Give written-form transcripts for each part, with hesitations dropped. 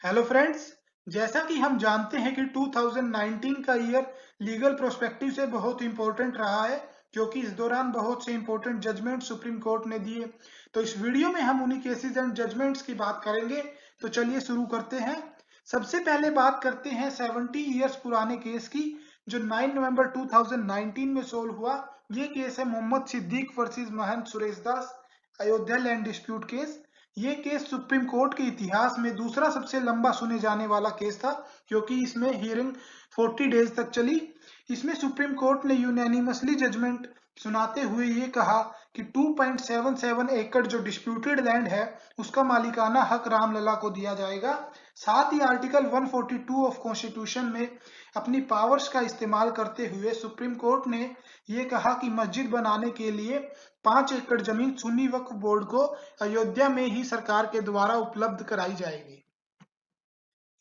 Hello friends. जैसा कि हम जानते हैं कि 2019 का ईयर लीगल प्रोस्पेक्टिव से बहुत इंपॉर्टेंट रहा है, क्योंकि इस दौरान बहुत से इंपॉर्टेंट जजमेंट सुप्रीम कोर्ट ने दिए। तो इस वीडियो में हम उन्हीं केसेस एंड जजमेंट्स की बात करेंगे। तो चलिए शुरू करते हैं। सबसे पहले बात करते हैं 70 ईयर्स पुराने केस की, जो 9 नवंबर 2019 में सोल्व हुआ। ये केस है मोहम्मद सिद्दीक वर्सेस महंत Suresh Das, Ayodhya land dispute case. ये केस सुप्रीम कोर्ट के इतिहास में दूसरा सबसे लंबा सुने जाने वाला केस था, क्योंकि इसमें हियरिंग 40 डेज तक चली। इसमें सुप्रीम कोर्ट ने यूनैनिमसली जजमेंट सुनाते हुए ये कहा कि 2.77 एकड़ जो डिस्प्यूटेड लैंड है, उसका मालिकाना हक रामलला को दिया जाएगा। साथ ही आर्टिकल 142 ऑफ कॉन्स्टिट्यूशन में अपनी पावर्स का इस्तेमाल करते हुए सुप्रीम कोर्ट ने ये कहा कि मस्जिद बनाने के लिए 5 एकड़ जमीन सुन्नी वक्फ बोर्ड को अयोध्या में ही सरकार के द्वारा उपलब्ध कराई जाएगी।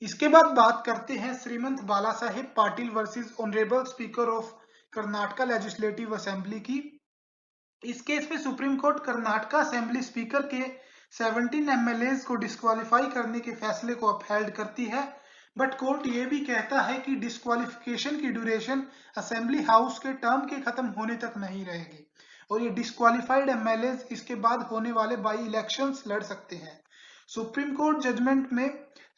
इसके बाद बात करते हैं Shrimant Bala Saheb Patil versus honourable speaker of Karnataka legislative assembly की। इस केस में supreme court Karnataka assembly speaker के 17 एमएलएज को डिस्क्वालीफाई करने के फैसले को अपहेल्ड करती है। बट कोर्ट ये भी कहता है कि डिस्क्वालिफिकेशन की ड्यूरेशन असेंबली हाउस के टर्म के खत्म होने तक नहीं रहेगी, और ये डिस्क्वालिफाइड एमएलएज इसके बाद होने वाले बाई इलेक्शंस लड़ सकते हैं। सुप्रीम कोर्ट जजमेंट में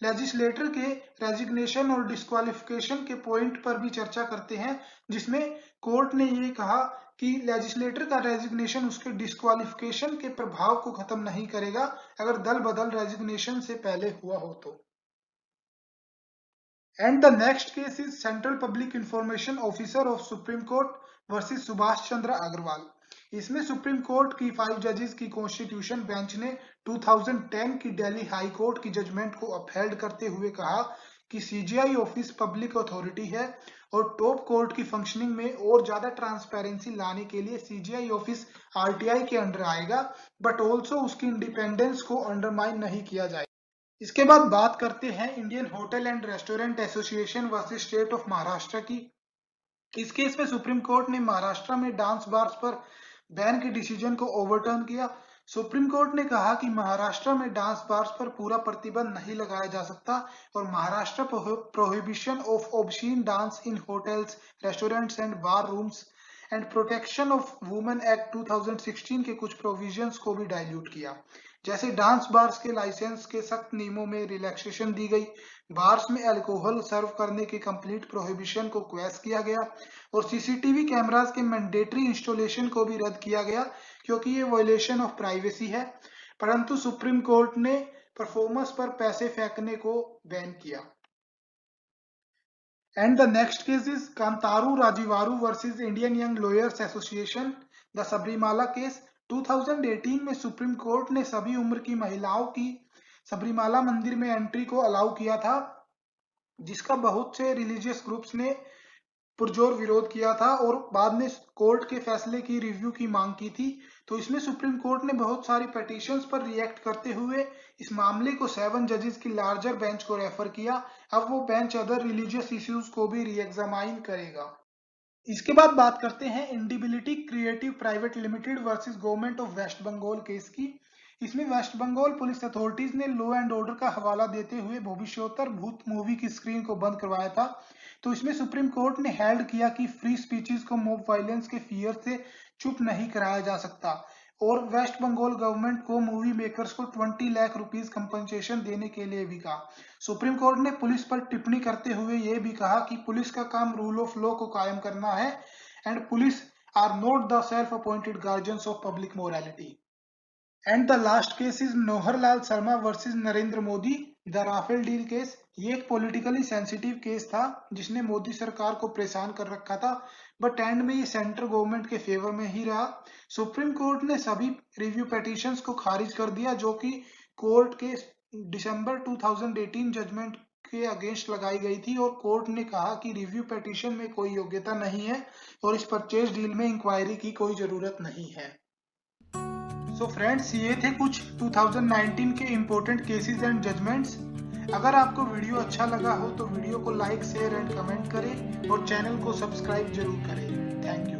लेजिस्लेटर के रेजिग्नेशन और डिस्क्वालिफिकेशन के पॉइंट पर भी चर्चा करते हैं, जिसमें कोर्ट ने ये कहा कि लेजिस्लेटर का रेजिग्नेशन उसके डिस्क्वालिफिकेशन के प्रभाव को खत्म नहीं करेगा, अगर दल बदल रेजिग्नेशन से पहले हुआ हो तो। And the next case is central public information officer of supreme court versus Subhash Chandra Agarwal. इसमें सुप्रीम कोर्ट की 5 जजेस की कॉन्स्टिट्यूशन बेंच ने 2010 की दिल्ली हाई कोर्ट की जजमेंट को अपहेल्ड करते हुए कहा कि सीजीआई ऑफिस पब्लिक अथॉरिटी है, और टॉप कोर्ट की फंक्शनिंग में और ज्यादा ट्रांसपेरेंसी लाने के लिए सीजीआई ऑफिस आरटीआई के अंडर आएगा, बट ऑल्सो उसकी इंडिपेंडेंस को अंडरमाइन नहीं किया जाएगा। इसके बाद बात करते हैं Indian hotel and restaurant association versus state of Maharashtra की। इस केस में सुप्रीम कोर्ट ने महाराष्ट्र में डांस बार्स पर बैन के डिसीजन को ओवरटर्न किया। सुप्रीम कोर्ट ने कहा कि महाराष्ट्र में डांस बार्स पर पूरा प्रतिबंध नहीं लगाया जा सकता, और Maharashtra prohibition of obscene dance in hotels, restaurants and bar rooms and protection of women act 2016 के कुछ प्रोविजंस को भी डाइल्यूट किया। जैसे डांस बार्स के लाइसेंस के सख्त नियमों में रिलैक्सेशन दी गई, बार्स में अल्कोहल सर्व करने के कंप्लीट प्रोहिबिशन को क्वैश किया गया, और सीसीटीवी कैमरास के मैंडेटरी इंस्टॉलेशन को भी रद्द किया गया, क्योंकि ये वायलेशन ऑफ प्राइवेसी है। परंतु सुप्रीम कोर्ट ने परफॉर्मेंस पर पैसे फेंकने को बैन किया। And the next case is Kantaru Rajeevaru versus Indian young lawyers association, the Sabarimala case. 2018 में सुप्रीम कोर्ट ने सभी उम्र की महिलाओं की सबरीमाला मंदिर में एंट्री को अलाउ किया था, जिसका बहुत से रिलीजियस ग्रुप्स ने पुरजोर विरोध किया था, और बाद में कोर्ट के फैसले की रिव्यू की मांग की थी। तो इसमें सुप्रीम कोर्ट ने बहुत सारी पिटीशंस पर रिएक्ट करते हुए इस मामले को 7 जजेस की लार्जर बेंच को रेफर किया। अब वो बेंच अदर रिलीजियस इश्यूज को भी रीएग्जामाइन करेगा। इसके बाद बात करते हैं Indibility creative private limited versus government of West Bengal case की। इसमें वेस्ट बंगाल पुलिस अथॉरिटीज ने लॉ एंड ऑर्डर का हवाला देते हुए भविष्योत्तर भूत मूवी की स्क्रीन को बंद करवाया था। तो इसमें सुप्रीम कोर्ट ने हेल्ड किया कि फ्री स्पीचेस को मॉब वायलेंस के फियर से चुप नहीं कराया जा सकता, और वेस्ट बंगाल गवर्नमेंट को मूवी मेकर्स को 20 लाख रुपीस कंपनसेशन देने के लिए भी कहा। सुप्रीम कोर्ट ने पुलिस पर टिप्पणी करते हुए यह भी कहा कि पुलिस का काम रूल ऑफ लॉ को कायम करना है, and police are not the self appointed guardians of public morality. And the last case is Manohar Lal Sharma versus Narendra Modi, the Rafale deal case. ये एक पॉलिटिकली सेंसिटिव केस था, जिसने मोदी सरकार को परेशान कर रखा था, बट एंड में ये सेंट्रल गवर्नमेंट के फेवर में ही रहा। सुप्रीम कोर्ट ने सभी रिव्यू पिटीशंस को खारिज कर दिया, जो कि कोर्ट के दिसंबर 2018 जजमेंट के अगेंस्ट लगाई गई थी, और कोर्ट ने कहा कि रिव्यू पिटीशन में कोई योग्यता नहीं है, और इस परचेज डील में इंक्वायरी की कोई जरूरत नहीं है। सो फ्रेंड्स, ये थे कुछ 2019 के इम्पोर्टेंट केसेस एंड जजमेंट्स। अगर आपको वीडियो अच्छा लगा हो तो वीडियो को लाइक, शेयर एंड कमेंट करें, और चैनल को सब्सक्राइब जरूर करें। Thank you.